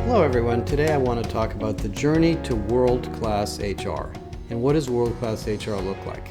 Hello everyone, today I want to talk about the journey to world-class HR. And what does world-class HR look like?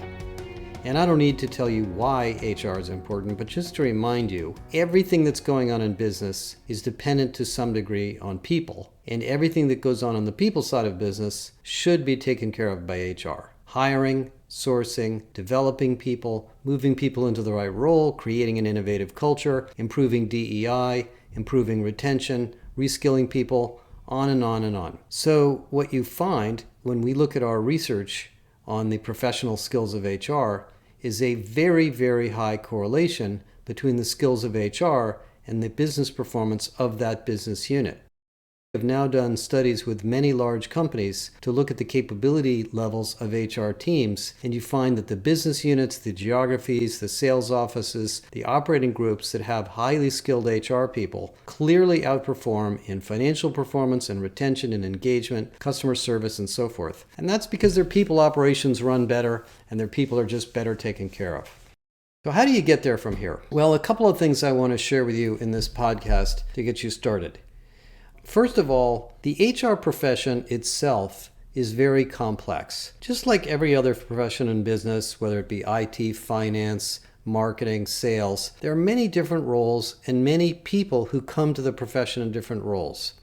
And I don't need to tell you why HR is important, but just to remind you, everything that's going on in business is dependent to some degree on people. And everything that goes on the people side of business should be taken care of by HR. Hiring, sourcing, developing people, moving people into the right role, creating an innovative culture, improving DEI, improving retention, reskilling people, on and on and on. So what you find when we look at our research on the professional skills of HR is a very, very high correlation between the skills of HR and the business performance of that business unit. We have now done studies with many large companies to look at the capability levels of HR teams, and you find that the business units, the geographies, the sales offices, the operating groups that have highly skilled HR people clearly outperform in financial performance and retention and engagement, customer service, and so forth. And that's because their people operations run better and their people are just better taken care of. So how do you get there from here? Well, a couple of things I want to share with you in this podcast to get you started. First of all, the HR profession itself is very complex. Just like every other profession in business, whether it be IT, finance, marketing, sales, there are many different roles and many people who come to the profession in different roles.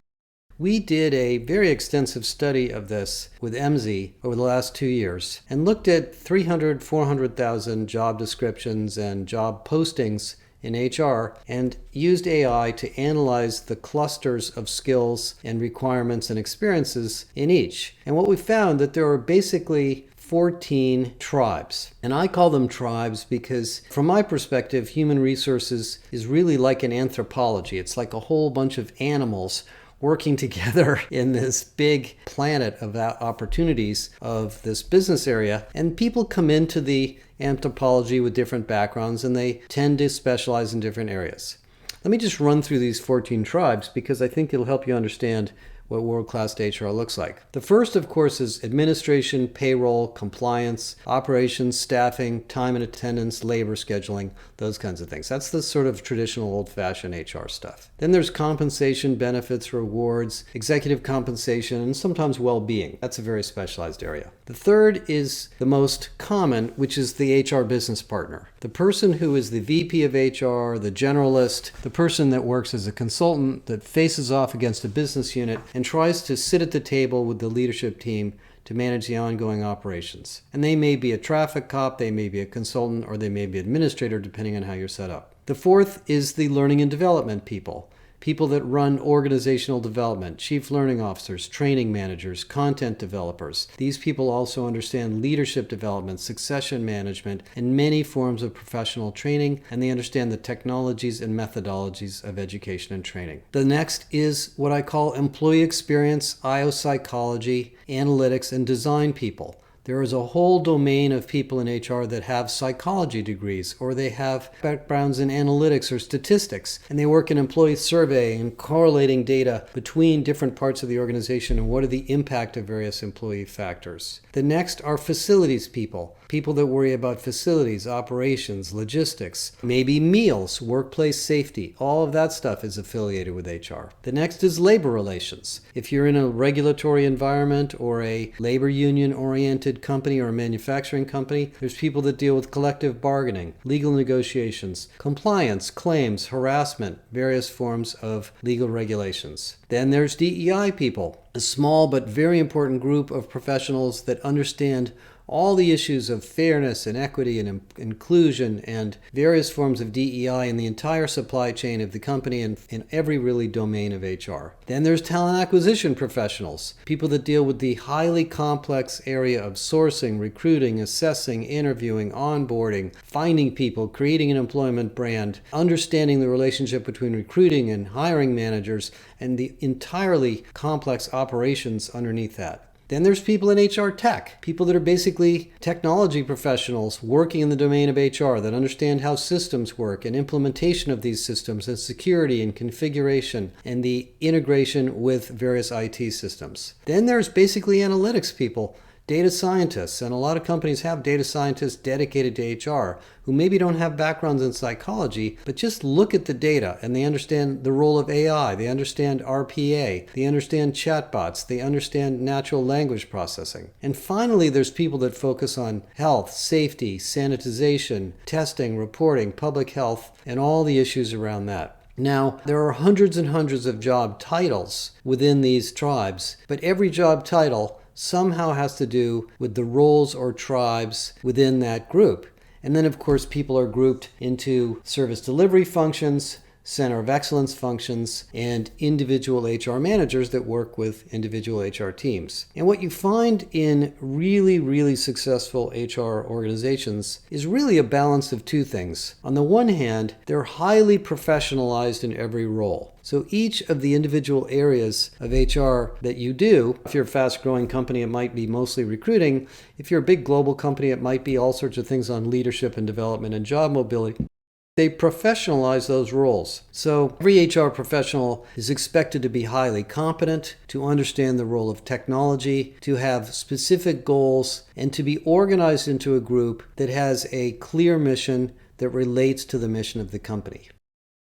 We did a very extensive study of this with MZ over the last 2 years and looked at 400,000 job descriptions and job postings in HR and used AI to analyze the clusters of skills and requirements and experiences in each. And what we found that there are basically 14 tribes. And I call them tribes because from my perspective, human resources is really like an anthropology. It's like a whole bunch of animals working together in this big planet of opportunities of this business area. And people come into the anthropology with different backgrounds and they tend to specialize in different areas. Let me just run through these 14 tribes because I think it'll help you understand what world-class HR looks like. The first, of course, is administration, payroll, compliance, operations, staffing, time and attendance, labor scheduling, those kinds of things. That's the sort of traditional old-fashioned HR stuff. Then there's compensation, benefits, rewards, executive compensation, and sometimes well-being. That's a very specialized area. The third is the most common, which is the HR business partner. The person who is the VP of HR, the generalist, the person that works as a consultant that faces off against a business unit and tries to sit at the table with the leadership team to manage the ongoing operations. And they may be a traffic cop, they may be a consultant, or they may be administrator, depending on how you're set up. The fourth is the learning and development people. People that run organizational development, chief learning officers, training managers, content developers. These people also understand leadership development, succession management, and many forms of professional training, and they understand the technologies and methodologies of education and training. The next is what I call employee experience, IO psychology, analytics, and design people. There is a whole domain of people in HR that have psychology degrees, or they have backgrounds in analytics or statistics, and they work in employee survey and correlating data between different parts of the organization and what are the impact of various employee factors. The next are facilities people, people that worry about facilities, operations, logistics, maybe meals, workplace safety. All of that stuff is affiliated with HR. The next is labor relations. If you're in a regulatory environment or a labor union-oriented company or a manufacturing company, there's people that deal with collective bargaining, legal negotiations, compliance, claims, harassment, various forms of legal regulations. Then there's DEI people, a small but very important group of professionals that understand all the issues of fairness and equity and inclusion and various forms of DEI in the entire supply chain of the company and in every really domain of HR. Then there's talent acquisition professionals, people that deal with the highly complex area of sourcing, recruiting, assessing, interviewing, onboarding, finding people, creating an employment brand, understanding the relationship between recruiting and hiring managers, and the entirely complex operations underneath that. Then there's people in HR tech, people that are basically technology professionals working in the domain of HR that understand how systems work and implementation of these systems and security and configuration and the integration with various IT systems. Then there's basically analytics people, data scientists, and a lot of companies have data scientists dedicated to HR who maybe don't have backgrounds in psychology, but just look at the data and they understand the role of AI, they understand RPA, they understand chatbots, they understand natural language processing. And finally, there's people that focus on health, safety, sanitization, testing, reporting, public health, and all the issues around that. Now, there are hundreds and hundreds of job titles within these tribes, but every job title somehow has to do with the roles or tribes within that group. And then, of course, people are grouped into service delivery functions, center of excellence functions, and individual HR managers that work with individual HR teams. And what you find in really, really successful HR organizations is really a balance of two things. On the one hand, they're highly professionalized in every role. So each of the individual areas of HR that you do, if you're a fast-growing company, it might be mostly recruiting. If you're a big global company, it might be all sorts of things on leadership and development and job mobility. They professionalize those roles. So every HR professional is expected to be highly competent, to understand the role of technology, to have specific goals, and to be organized into a group that has a clear mission that relates to the mission of the company.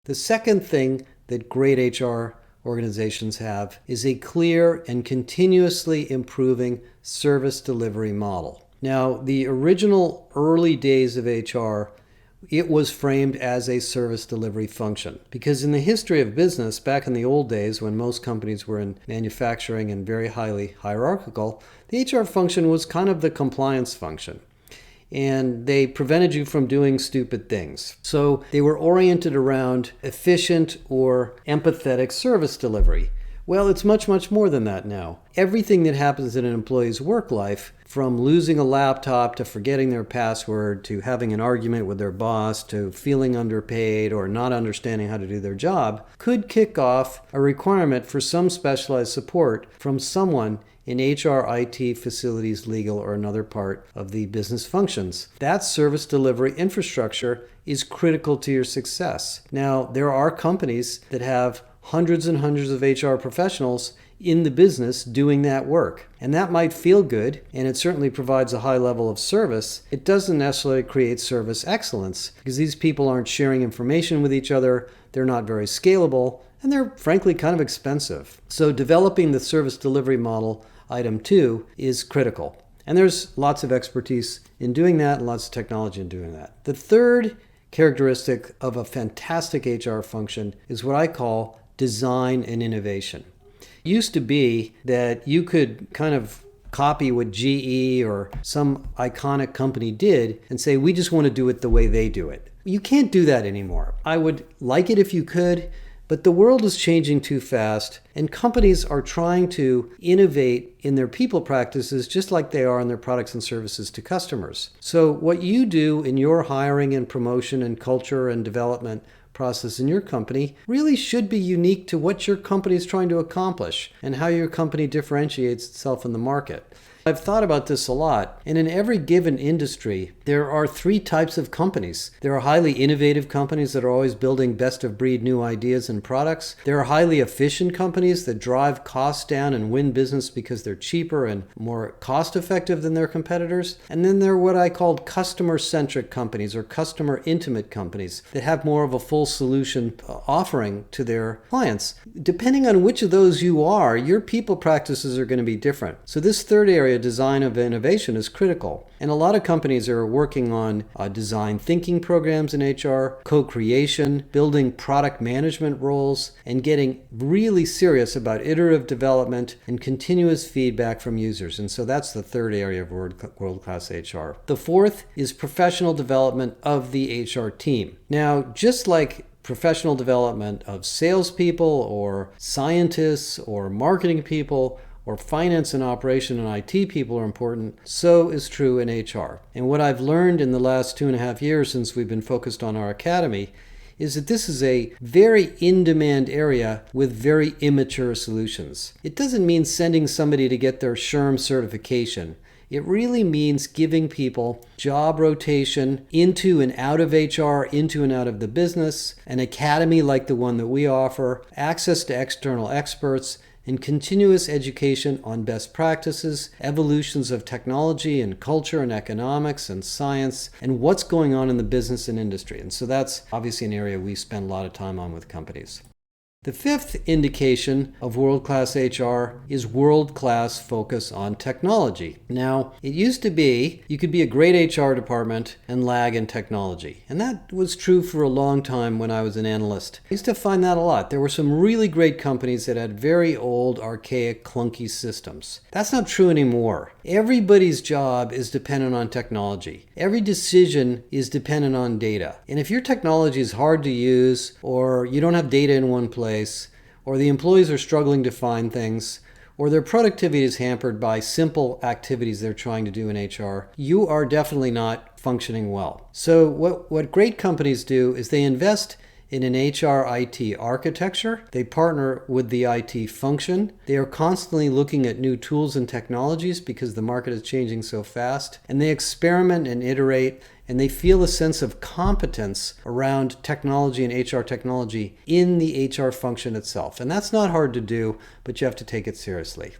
The second thing that great HR organizations have is a clear and continuously improving service delivery model. Now, the original early days of HR, it was framed as a service delivery function. Because in the history of business, back in the old days when most companies were in manufacturing and very highly hierarchical, the HR function was kind of the compliance function. And they prevented you from doing stupid things. So they were oriented around efficient or empathetic service delivery. Well, it's much, much more than that now. Everything that happens in an employee's work life, from losing a laptop to forgetting their password to having an argument with their boss to feeling underpaid or not understanding how to do their job, could kick off a requirement for some specialized support from someone in HR, IT, facilities, legal, or another part of the business functions. That service delivery infrastructure is critical to your success. Now, there are companies that have hundreds and hundreds of HR professionals in the business doing that work. And that might feel good, and it certainly provides a high level of service. It doesn't necessarily create service excellence because these people aren't sharing information with each other, they're not very scalable, and they're frankly kind of expensive. So developing the service delivery model, item 2, is critical. And there's lots of expertise in doing that and lots of technology in doing that. The third characteristic of a fantastic HR function is what I call design and innovation. It used to be that you could kind of copy what GE or some iconic company did and say, we just want to do it the way they do it. You can't do that anymore. I would like it if you could, but the world is changing too fast, and companies are trying to innovate in their people practices just like they are in their products and services to customers. So what you do in your hiring and promotion and culture and development process in your company really should be unique to what your company is trying to accomplish and how your company differentiates itself in the market. I've thought about this a lot, and in every given industry, there are 3 types of companies. There are highly innovative companies that are always building best-of-breed new ideas and products. There are highly efficient companies that drive costs down and win business because they're cheaper and more cost-effective than their competitors. And then there are what I call customer-centric companies or customer-intimate companies that have more of a full solution offering to their clients. Depending on which of those you are, your people practices are going to be different. So this third area, design of innovation, is critical. And a lot of companies are working on design thinking programs in HR, co-creation, building product management roles, and getting really serious about iterative development and continuous feedback from users. And so that's the third area of world-class HR. The fourth is professional development of the HR team. Now, just like professional development of salespeople or scientists or marketing people or finance and operation and IT people are important, so is true in HR. And what I've learned in the last 2.5 years since we've been focused on our academy is that this is a very in-demand area with very immature solutions. It doesn't mean sending somebody to get their SHRM certification. It really means giving people job rotation into and out of HR, into and out of the business, an academy like the one that we offer, access to external experts, and continuous education on best practices, evolutions of technology and culture and economics and science, and what's going on in the business and industry. And so that's obviously an area we spend a lot of time on with companies. The fifth indication of world-class HR is world-class focus on technology. Now, it used to be you could be a great HR department and lag in technology. And that was true for a long time when I was an analyst. I used to find that a lot. There were some really great companies that had very old, archaic, clunky systems. That's not true anymore. Everybody's job is dependent on technology. Every decision is dependent on data. And if your technology is hard to use, or you don't have data in one place, or the employees are struggling to find things, or their productivity is hampered by simple activities they're trying to do in HR, you are definitely not functioning well. So what great companies do is they invest in an HR IT architecture. They partner with the IT function. They are constantly looking at new tools and technologies because the market is changing so fast. And they experiment and iterate, and they feel a sense of competence around technology and HR technology in the HR function itself. And that's not hard to do, but you have to take it seriously.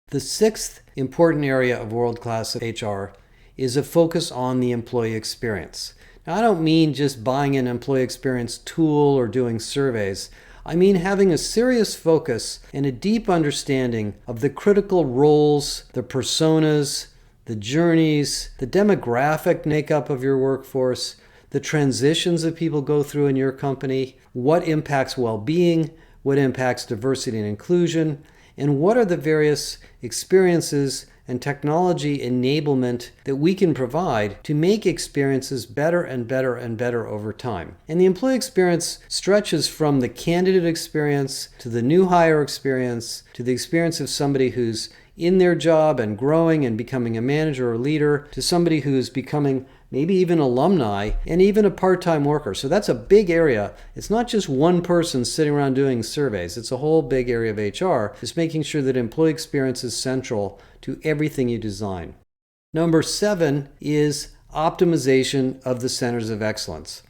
The sixth important area of world-class HR is a focus on the employee experience. Now, I don't mean just buying an employee experience tool or doing surveys. I mean having a serious focus and a deep understanding of the critical roles, the personas, the journeys, the demographic makeup of your workforce, the transitions that people go through in your company, what impacts well-being, what impacts diversity and inclusion, and what are the various experiences and technology enablement that we can provide to make experiences better and better and better over time. And the employee experience stretches from the candidate experience to the new hire experience to the experience of somebody who's in their job and growing and becoming a manager or leader to somebody who's becoming maybe even alumni and even a part-time worker. So that's a big area. It's not just one person sitting around doing surveys. It's a whole big area of HR. It's making sure that employee experience is central to everything you design. Number 7 is optimization of the centers of excellence.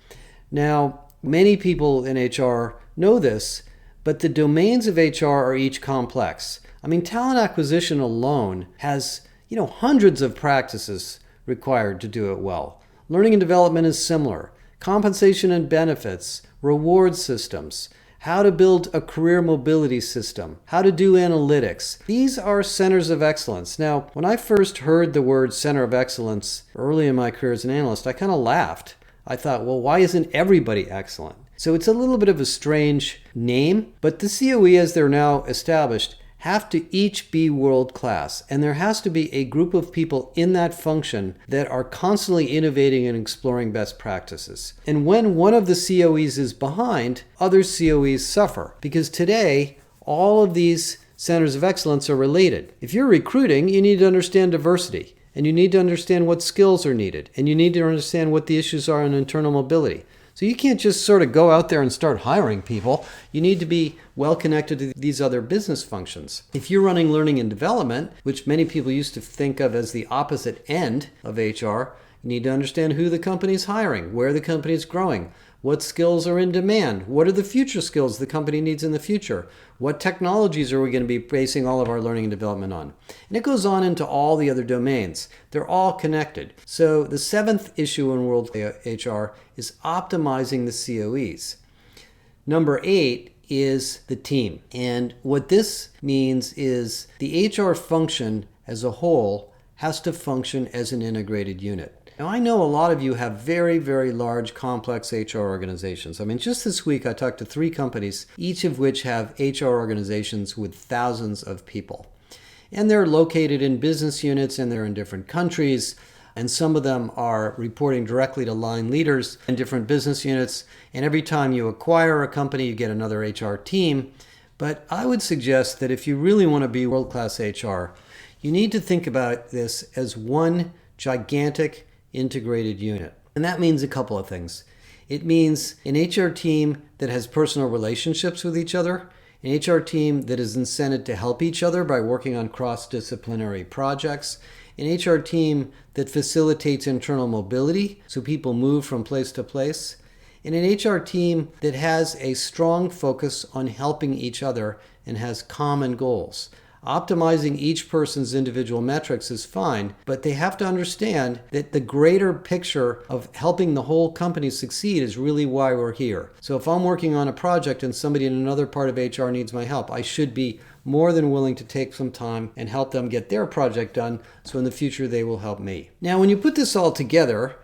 Now, many people in HR know this, but the domains of HR are each complex. I mean, talent acquisition alone has, hundreds of practices required to do it well. Learning and development is similar. Compensation and benefits, reward systems, how to build a career mobility system, how to do analytics. These are centers of excellence. Now, when I first heard the word center of excellence early in my career as an analyst, I kind of laughed. I thought, well, why isn't everybody excellent? So it's a little bit of a strange name, but the COE, as they're now established, have to each be world-class. And there has to be a group of people in that function that are constantly innovating and exploring best practices. And when one of the COEs is behind, other COEs suffer. Because today, all of these centers of excellence are related. If you're recruiting, you need to understand diversity. And you need to understand what skills are needed. And you need to understand what the issues are in internal mobility. So you can't just sort of go out there and start hiring people. You need to be well connected to these other business functions. If you're running learning and development, which many people used to think of as the opposite end of HR, you need to understand who the company's hiring, where the company's growing, what skills are in demand, what are the future skills the company needs in the future, what technologies are we going to be basing all of our learning and development on. And it goes on into all the other domains. They're all connected. So the 7th issue in World HR is optimizing the COEs. Number 8 is the team. And what this means is the HR function as a whole has to function as an integrated unit. Now, I know a lot of you have very, very large, complex HR organizations. I mean, just this week I talked to 3 companies, each of which have HR organizations with thousands of people. And they're located in business units and they're in different countries. And some of them are reporting directly to line leaders in different business units. And every time you acquire a company, you get another HR team. But I would suggest that if you really want to be world-class HR, you need to think about this as one gigantic integrated unit. And that means a couple of things. It means an HR team that has personal relationships with each other, an HR team that is incented to help each other by working on cross-disciplinary projects, an HR team that facilitates internal mobility so people move from place to place, and an HR team that has a strong focus on helping each other and has common goals. Optimizing each person's individual metrics is fine, but they have to understand that the greater picture of helping the whole company succeed is really why we're here. So if I'm working on a project and somebody in another part of HR needs my help, I should be more than willing to take some time and help them get their project done, so in the future they will help me. Now, when you put this all together,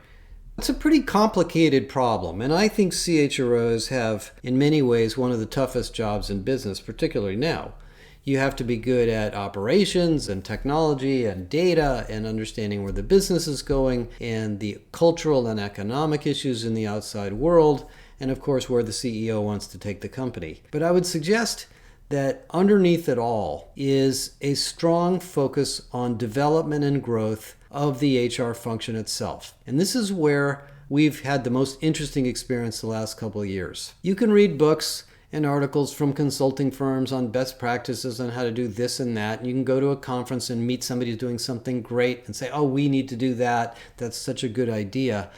it's a pretty complicated problem, and I think CHROs have, in many ways, one of the toughest jobs in business, particularly now. You have to be good at operations and technology and data and understanding where the business is going and the cultural and economic issues in the outside world, and of course where the CEO wants to take the company. But I would suggest that underneath it all is a strong focus on development and growth of the HR function itself. And this is where we've had the most interesting experience the last couple of years. You can read books and articles from consulting firms on best practices on how to do this and that. And you can go to a conference and meet somebody who's doing something great and say, oh, we need to do that. That's such a good idea.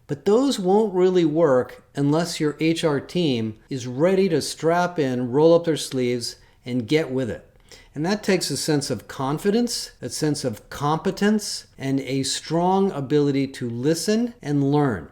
But those won't really work unless your HR team is ready to strap in, roll up their sleeves, and get with it. And that takes a sense of confidence, a sense of competence, and a strong ability to listen and learn.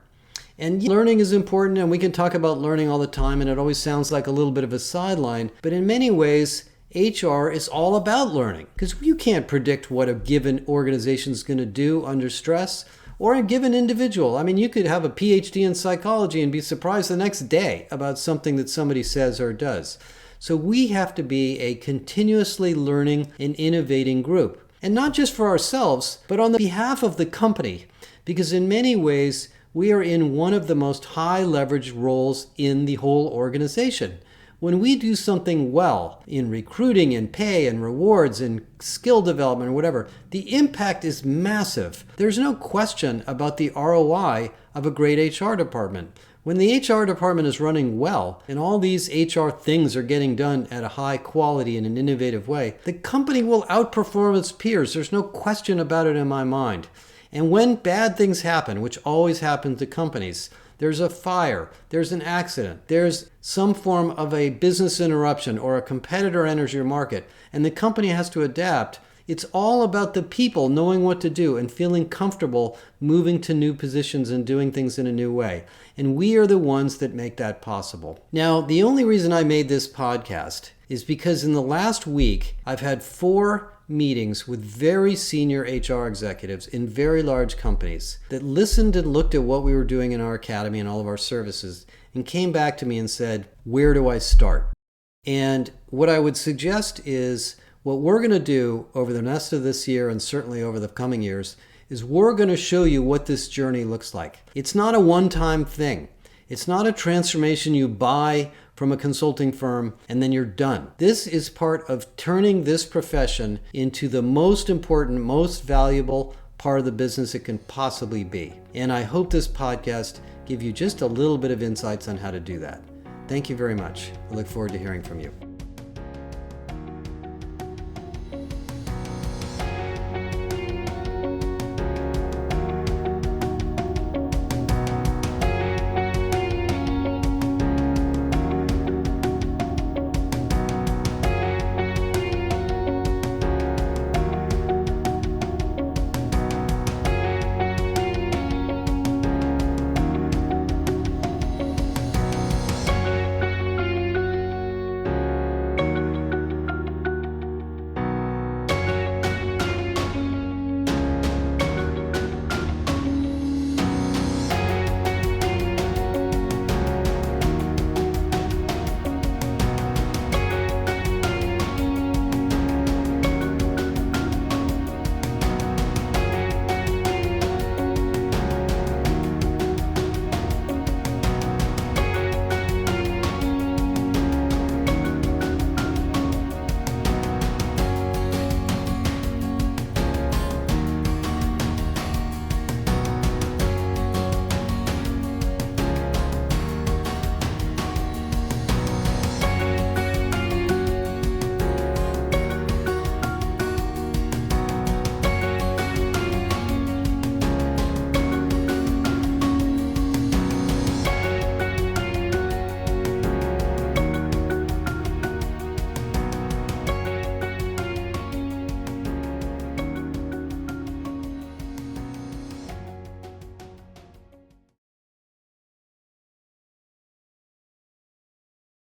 And learning is important, and we can talk about learning all the time, and it always sounds like a little bit of a sideline. But in many ways, HR is all about learning, because you can't predict what a given organization is going to do under stress, or a given individual. I mean, you could have a PhD in psychology and be surprised the next day about something that somebody says or does. So we have to be a continuously learning and innovating group. And not just for ourselves, but on the behalf of the company, because in many ways, we are in one of the most high leverage roles in the whole organization. When we do something well in recruiting and pay and rewards and skill development or whatever, the impact is massive. There's no question about the ROI of a great HR department. When the HR department is running well and all these HR things are getting done at a high quality in an innovative way, the company will outperform its peers. There's no question about it in my mind. And when bad things happen, which always happen to companies, there's a fire, there's an accident, there's some form of a business interruption or a competitor enters your market and the company has to adapt, it's all about the people knowing what to do and feeling comfortable moving to new positions and doing things in a new way. And we are the ones that make that possible. Now, the only reason I made this podcast is because in the last week, I've had 4 meetings with very senior HR executives in very large companies that listened and looked at what we were doing in our academy and all of our services and came back to me and said, where do I start? And what I would suggest is what we're going to do over the rest of this year and certainly over the coming years is we're going to show you what this journey looks like. It's not a one-time thing. It's not a transformation you buy from a consulting firm and then you're done. This is part of turning this profession into the most important, most valuable part of the business it can possibly be. And I hope this podcast gives you just a little bit of insights on how to do that. Thank you very much. I look forward to hearing from you.